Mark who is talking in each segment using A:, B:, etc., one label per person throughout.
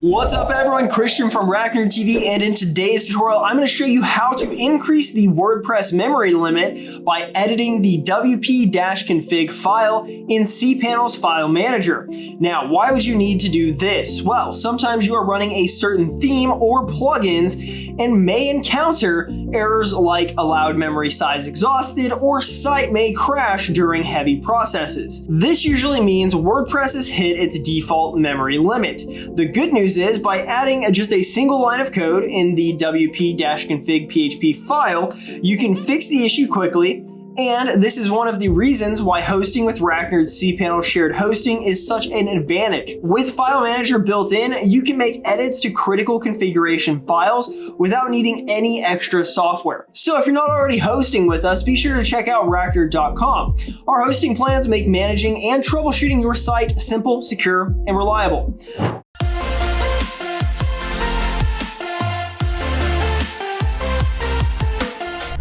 A: What's up everyone, Christian from RackNerd TV, and in today's tutorial I'm going to show you how to increase the WordPress memory limit by editing the wp-config file in cPanel's file manager. Now, why would you need to do this? Well, sometimes you are running a certain theme or plugins and may encounter errors like allowed memory size exhausted or site may crash during heavy processes. This usually means WordPress has hit its default memory limit. The good news is by adding just a single line of code in the wp-config.php file, you can fix the issue quickly. And this is one of the reasons why hosting with RackNerd's cPanel shared hosting is such an advantage. With File Manager built in, you can make edits to critical configuration files without needing any extra software. So if you're not already hosting with us, be sure to check out RackNerd.com. Our hosting plans make managing and troubleshooting your site simple, secure, and reliable.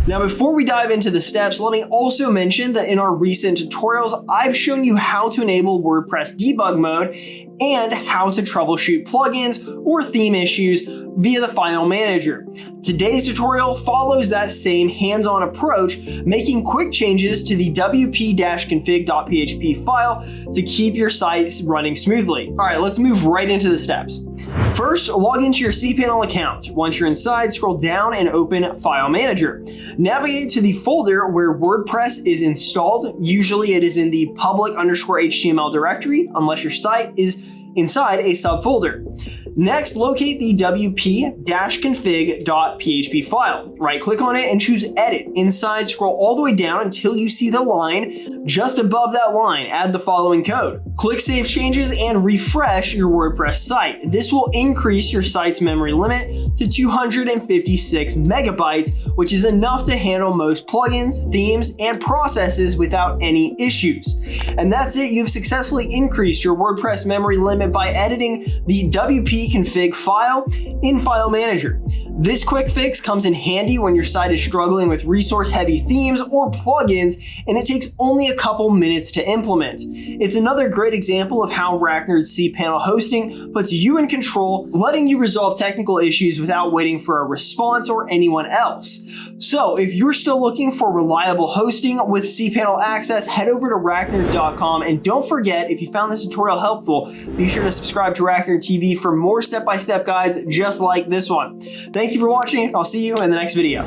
A: Now, before we dive into the steps, let me also mention that in our recent tutorials, I've shown you how to enable WordPress debug mode and how to troubleshoot plugins or theme issues via the File Manager. Today's tutorial follows that same hands-on approach, making quick changes to the wp-config.php file to keep your site running smoothly. All right, let's move right into the steps. First, log into your cPanel account. Once you're inside, scroll down and open File Manager. Navigate to the folder where WordPress is installed. Usually it is in the public_HTML directory, unless your site is inside a subfolder. Next, locate the wp-config.php file. Right-click on it and choose Edit. Inside, scroll all the way down until you see the line. Just above that line, add the following code. Click Save Changes and refresh your WordPress site. This will increase your site's memory limit to 256 megabytes, which is enough to handle most plugins, themes, and processes without any issues. And that's it. You've successfully increased your WordPress memory limit by editing the wp-config file in File Manager. This quick fix comes in handy when your site is struggling with resource-heavy themes or plugins, and it takes only a couple minutes to implement. It's another great example of how RackNerd's cPanel hosting puts you in control, letting you resolve technical issues without waiting for a response or anyone else. So if you're still looking for reliable hosting with cPanel access, head over to RackNerd.com, and don't forget, if you found this tutorial helpful, be sure to subscribe to RackNerd TV for more step-by-step guides just like this one. Thank you for watching. I'll see you in the next video.